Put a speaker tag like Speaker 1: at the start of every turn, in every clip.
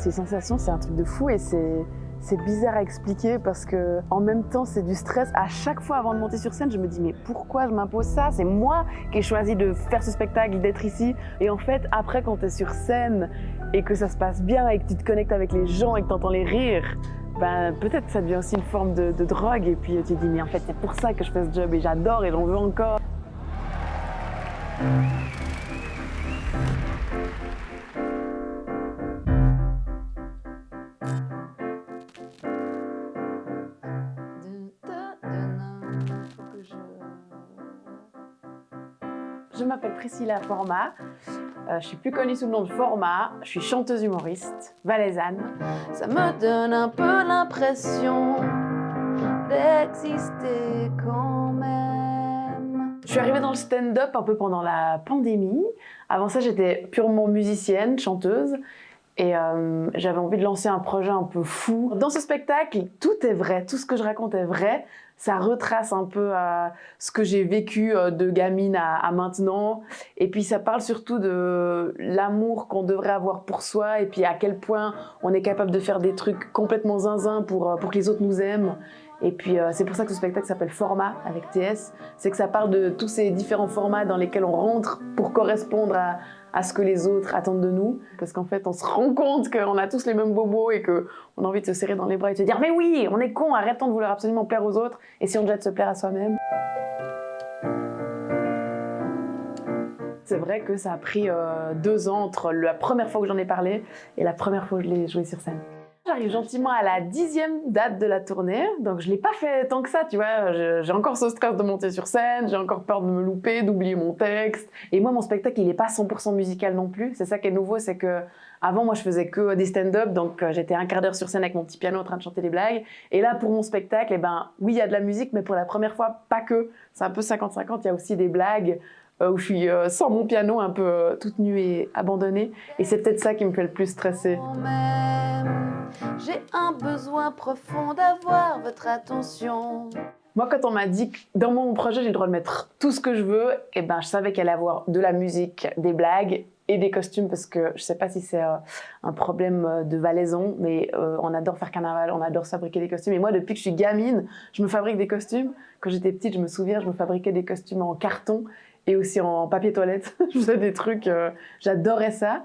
Speaker 1: ces sensations, c'est un truc de fou et c'est bizarre à expliquer parce que en même temps, c'est du stress. À chaque fois avant de monter sur scène, je me dis mais pourquoi je m'impose ça? C'est moi qui ai choisi de faire ce spectacle, d'être ici. Et en fait, après, quand tu es sur scène et que ça se passe bien et que tu te connectes avec les gens et que tu entends les rires, ben, peut-être ça devient aussi une forme de drogue. Et puis tu te dis mais en fait, c'est pour ça que je fais ce job et j'adore et j'en veux encore. Je m'appelle Priscilla Format, je suis plus connue sous le nom de Format, je suis chanteuse humoriste, valaisanne.
Speaker 2: Ça me donne un peu l'impression d'exister quand même.
Speaker 1: Je suis arrivée dans le stand-up un peu pendant la pandémie. Avant ça, j'étais purement musicienne, chanteuse. Et j'avais envie de lancer un projet un peu fou. Dans ce spectacle, tout est vrai, tout ce que je raconte est vrai. Ça retrace un peu ce que j'ai vécu de gamine à maintenant. Et puis ça parle surtout de l'amour qu'on devrait avoir pour soi et puis à quel point on est capable de faire des trucs complètement zinzin pour que les autres nous aiment. Et puis c'est pour ça que ce spectacle s'appelle Format avec TS. C'est que ça parle de tous ces différents formats dans lesquels on rentre pour correspondre à ce que les autres attendent de nous. Parce qu'en fait, on se rend compte qu'on a tous les mêmes bobos et qu'on a envie de se serrer dans les bras et de se dire « Mais oui, on est con, arrêtons de vouloir absolument plaire aux autres et si on déjà de se plaire à soi-même ». C'est vrai que ça a pris 2 ans entre la première fois que j'en ai parlé et la première fois que je l'ai joué sur scène. J'arrive gentiment à la 10e date de la tournée, donc je l'ai pas fait tant que ça, tu vois. J'ai encore ce stress de monter sur scène, j'ai encore peur de me louper, d'oublier mon texte. Et moi, mon spectacle, il est pas 100% musical non plus. C'est ça qui est nouveau, c'est que avant, moi, je faisais que des stand-up, donc j'étais un quart d'heure sur scène avec mon petit piano en train de chanter des blagues. Et là, pour mon spectacle, eh ben, oui, il y a de la musique, mais pour la première fois, pas que. C'est un peu 50-50, il y a aussi des blagues où je suis sans mon piano, un peu toute nue et abandonnée. Et c'est peut-être ça qui me fait le plus stresser.
Speaker 2: J'ai un besoin profond d'avoir votre attention.
Speaker 1: Moi, quand on m'a dit que dans mon projet, j'ai le droit de mettre tout ce que je veux, eh ben, je savais qu'il allait avoir de la musique, des blagues et des costumes, parce que je sais pas si c'est un problème de Valaisan, mais on adore faire carnaval, on adore fabriquer des costumes. Et moi, depuis que je suis gamine, je me fabrique des costumes. Quand j'étais petite, je me souviens, je me fabriquais des costumes en carton et aussi en papier toilette. Je faisais des trucs, j'adorais ça.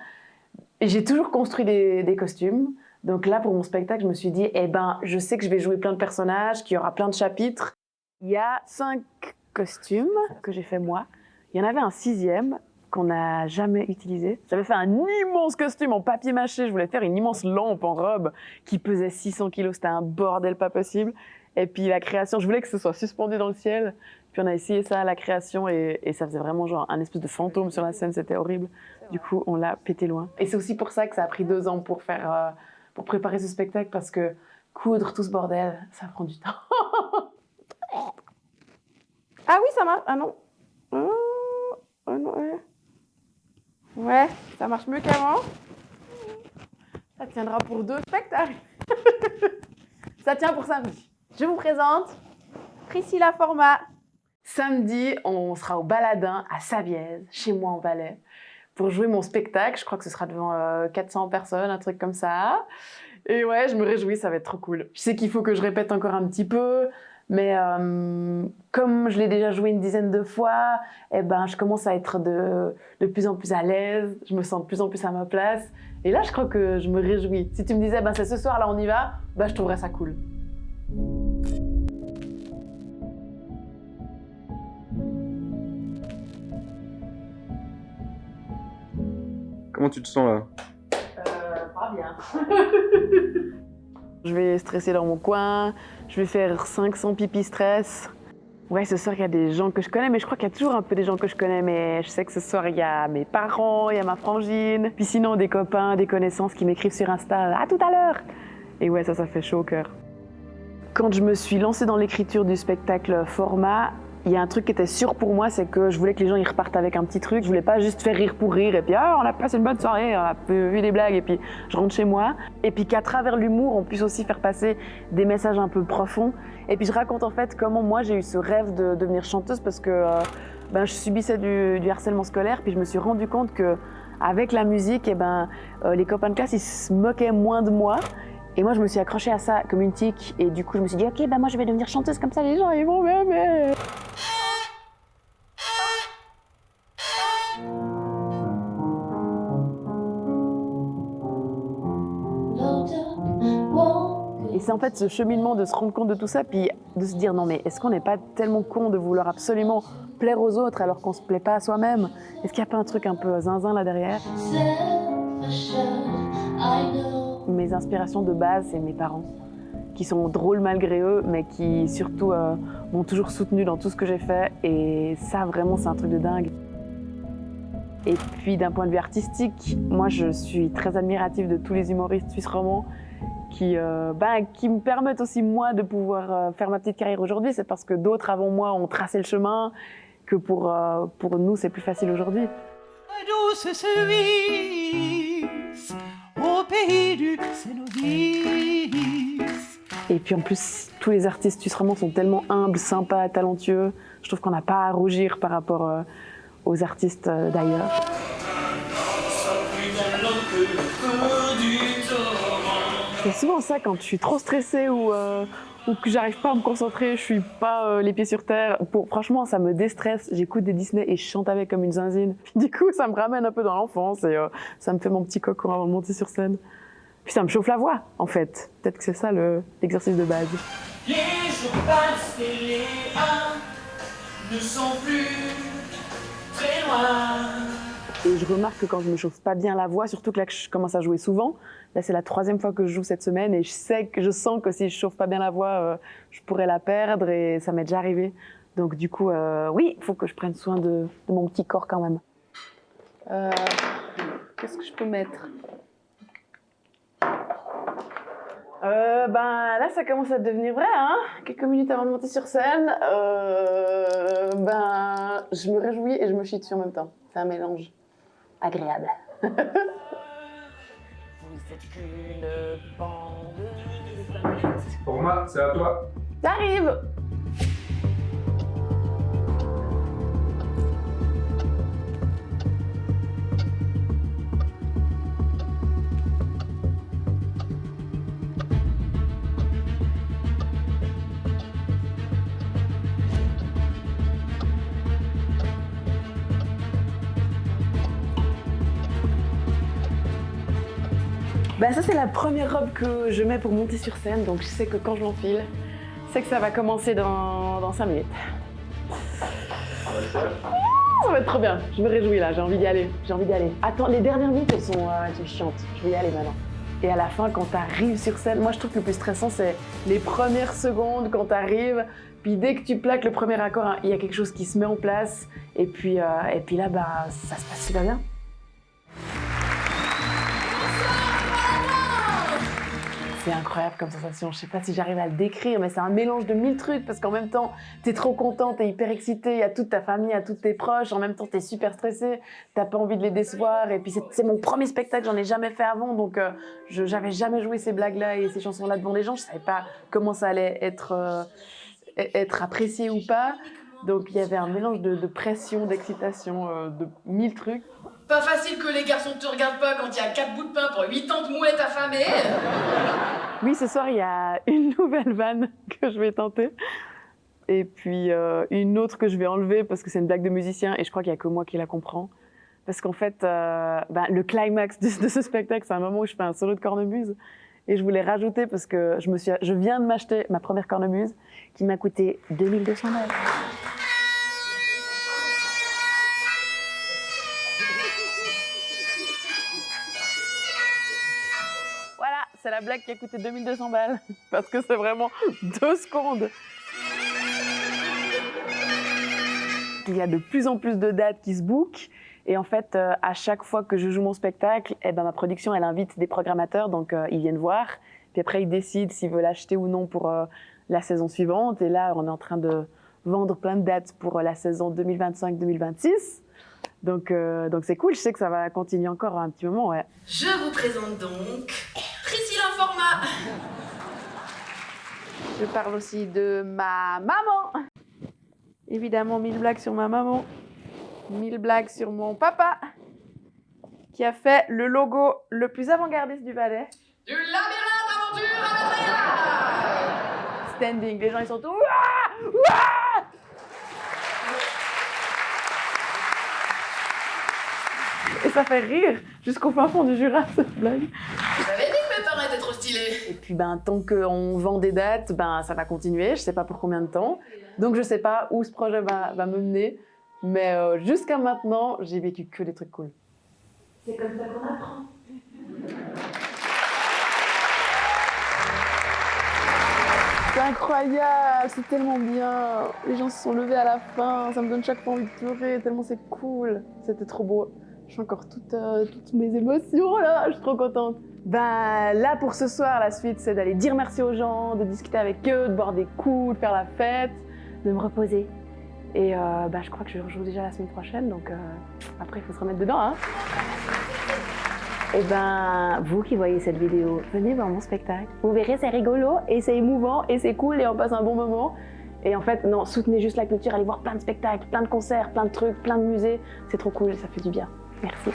Speaker 1: Et j'ai toujours construit des costumes. Donc là, pour mon spectacle, je me suis dit, eh ben, je sais que je vais jouer plein de personnages, qu'il y aura plein de chapitres. Il y a 5 costumes que j'ai fait moi. Il y en avait un 6e qu'on n'a jamais utilisé. J'avais fait un immense costume en papier mâché. Je voulais faire une immense lampe en robe qui pesait 600 kilos. C'était un bordel pas possible. Et puis la création, je voulais que ce soit suspendu dans le ciel. Puis on a essayé ça à la création et ça faisait vraiment genre un espèce de fantôme sur la scène. C'était horrible. Du coup, on l'a pété loin. Et c'est aussi pour ça que ça a pris 2 ans pour faire... pour préparer ce spectacle, parce que coudre tout ce bordel, ça prend du temps.
Speaker 2: Ah oui, ça marche. Ah non. Non, ouais. Ouais, ça marche mieux qu'avant.
Speaker 1: Ça tiendra pour 2 spectacles. Ça tient pour samedi. Je vous présente
Speaker 2: Priscilla Format.
Speaker 1: Samedi, on sera au Baladin à Savièse, chez moi en Valais, pour jouer mon spectacle. Je crois que ce sera devant 400 personnes, un truc comme ça. Et ouais, je me réjouis, ça va être trop cool. Je sais qu'il faut que je répète encore un petit peu, mais comme je l'ai déjà joué une dizaine de fois, eh ben, je commence à être de plus en plus à l'aise, je me sens de plus en plus à ma place. Et là, je crois que je me réjouis. Si tu me disais, ben, c'est ce soir, là, on y va, ben, je trouverais ça cool.
Speaker 3: Comment tu te sens là?
Speaker 1: Pas bien. Je vais stresser dans mon coin, je vais faire 500 pipi stress. Ouais, ce soir, il y a des gens que je connais, mais je crois qu'il y a toujours un peu des gens que je connais. Mais je sais que ce soir, il y a mes parents, il y a ma frangine. Puis sinon, des copains, des connaissances qui m'écrivent sur Insta « À tout à l'heure !» Et ouais, ça fait chaud au cœur. Quand je me suis lancée dans l'écriture du spectacle Format, il y a un truc qui était sûr pour moi, c'est que je voulais que les gens y repartent avec un petit truc. Je voulais pas juste faire rire pour rire et puis on a passé une bonne soirée, on a vu des blagues et puis je rentre chez moi. Et puis qu'à travers l'humour, on puisse aussi faire passer des messages un peu profonds. Et puis je raconte en fait comment moi j'ai eu ce rêve de devenir chanteuse parce que je subissais du harcèlement scolaire. Puis je me suis rendu compte que avec la musique, les copains de classe, ils se moquaient moins de moi. Et moi, je me suis accrochée à ça comme une tique. Et du coup, je me suis dit, ok, moi, je vais devenir chanteuse, comme ça, les gens, ils vont m'aimer. Et c'est en fait ce cheminement de se rendre compte de tout ça, puis de se dire non mais est-ce qu'on n'est pas tellement con de vouloir absolument plaire aux autres alors qu'on se plaît pas à soi-même? Est-ce qu'il n'y a pas un truc un peu zinzin là derrière? Mes inspirations de base, c'est mes parents, qui sont drôles malgré eux, mais qui surtout m'ont toujours soutenue dans tout ce que j'ai fait, et ça vraiment c'est un truc de dingue. Et puis d'un point de vue artistique, moi je suis très admirative de tous les humoristes suisses romans qui me permettent aussi moi de pouvoir faire ma petite carrière aujourd'hui. C'est parce que d'autres avant moi ont tracé le chemin que pour nous c'est plus facile aujourd'hui.
Speaker 4: Douce Suisse, au pays du Cénovis.
Speaker 1: Et puis en plus, tous les artistes suisses romans sont tellement humbles, sympas, talentueux. Je trouve qu'on n'a pas à rougir par rapport aux artistes d'ailleurs. C'est souvent ça quand je suis trop stressée ou que j'arrive pas à me concentrer, je suis pas les pieds sur terre. Franchement, ça me déstresse. J'écoute des Disney et je chante avec comme une zinzine. Puis, du coup, ça me ramène un peu dans l'enfance et ça me fait mon petit cocon avant de monter sur scène. Puis ça me chauffe la voix, en fait. Peut-être que c'est ça l'exercice de base.
Speaker 4: Les jours passent et les ne sont plus très loin.
Speaker 1: Et je remarque que quand je me chauffe pas bien la voix, surtout que là que je commence à jouer souvent, là c'est la 3e fois que je joue cette semaine et je sens que si je chauffe pas bien la voix, je pourrais la perdre et ça m'est déjà arrivé. Donc du coup, oui, il faut que je prenne soin de mon petit corps quand même. Qu'est-ce que je peux mettre? Là ça commence à devenir vrai, hein. Quelques minutes avant de monter sur scène, je me réjouis et je me chie dessus en même temps. C'est un mélange agréable. Vous êtes qu'une bande de satellites.
Speaker 3: Format, c'est à toi.
Speaker 1: J'arrive. Ça c'est la première robe que je mets pour monter sur scène, donc je sais que quand je l'enfile, c'est que ça va commencer dans 5 minutes. Ça va être trop bien, je me réjouis là, j'ai envie d'y aller. Attends, les dernières minutes elles sont chiantes, je vais y aller maintenant. Et à la fin, quand t'arrives sur scène, moi je trouve que le plus stressant c'est les premières secondes quand t'arrives, puis dès que tu plaques le premier accord, il y a quelque chose qui se met en place, et puis là ça se passe super bien. C'est incroyable comme sensation, je sais pas si j'arrive à le décrire, mais c'est un mélange de 1000 trucs, parce qu'en même temps, t'es trop content, t'es hyper excité, il y a toute ta famille, il y a tous tes proches, en même temps t'es super stressé, t'as pas envie de les décevoir, et puis c'est mon premier spectacle, j'en ai jamais fait avant, donc j'avais jamais joué ces blagues-là et ces chansons-là devant des gens, je savais pas comment ça allait être apprécié ou pas, donc il y avait un mélange de pression, d'excitation, de 1000 trucs.
Speaker 5: Pas facile que les garçons te regardent pas quand il y a 4 bouts de pain pour 8 ans de mouettes affamées.
Speaker 1: Oui, ce soir, il y a une nouvelle vanne que je vais tenter. Et puis une autre que je vais enlever parce que c'est une blague de musicien et je crois qu'il n'y a que moi qui la comprends. Parce qu'en fait, le climax de ce spectacle, c'est un moment où je fais un solo de cornemuse. Et je voulais rajouter parce que je viens de m'acheter ma première cornemuse qui m'a coûté 2200 €. C'est la blague qui a coûté 2200 balles, parce que c'est vraiment 2 secondes. Il y a de plus en plus de dates qui se bookent, et en fait, à chaque fois que je joue mon spectacle, ma production, elle invite des programmateurs, donc ils viennent voir, puis après ils décident s'ils veulent acheter ou non pour la saison suivante, et là, on est en train de vendre plein de dates pour la saison 2025-2026. Donc c'est cool, je sais que ça va continuer encore un petit moment, ouais.
Speaker 5: Je vous présente donc Priscilla Format.
Speaker 2: Je parle aussi de ma maman. Évidemment, 1000 blagues sur ma maman. 1000 blagues sur mon papa, qui a fait le logo le plus avant-gardiste du Valais.
Speaker 5: Du labyrinthe aventure à Madrid.
Speaker 2: Standing, les gens ils sont tous Ouah Ouah et ça fait rire jusqu'au fin fond du Jura cette blague.
Speaker 5: J'avais dit que mes parents étaient trop stylés.
Speaker 1: Et puis tant qu'on vend des dates, ça va continuer. Je sais pas pour combien de temps. Donc je sais pas où ce projet va me mener. Mais jusqu'à maintenant, j'ai vécu que des trucs cool. C'est comme ça qu'on apprend. C'est incroyable, c'est tellement bien. Les gens se sont levés à la fin, ça me donne chaque fois envie de pleurer, tellement c'est cool. C'était trop beau. Je suis encore toutes mes émotions là, je suis trop contente. Là pour ce soir, la suite c'est d'aller dire merci aux gens, de discuter avec eux, de boire des coups, de faire la fête, de me reposer. Et je crois que je rejoue déjà la semaine prochaine, donc après il faut se remettre dedans. Hein. Et vous qui voyez cette vidéo, venez voir mon spectacle. Vous verrez, c'est rigolo et c'est émouvant et c'est cool et on passe un bon moment. Et en fait, non, soutenez juste la culture, allez voir plein de spectacles, plein de concerts, plein de trucs, plein de musées. C'est trop cool, ça fait du bien. Merci.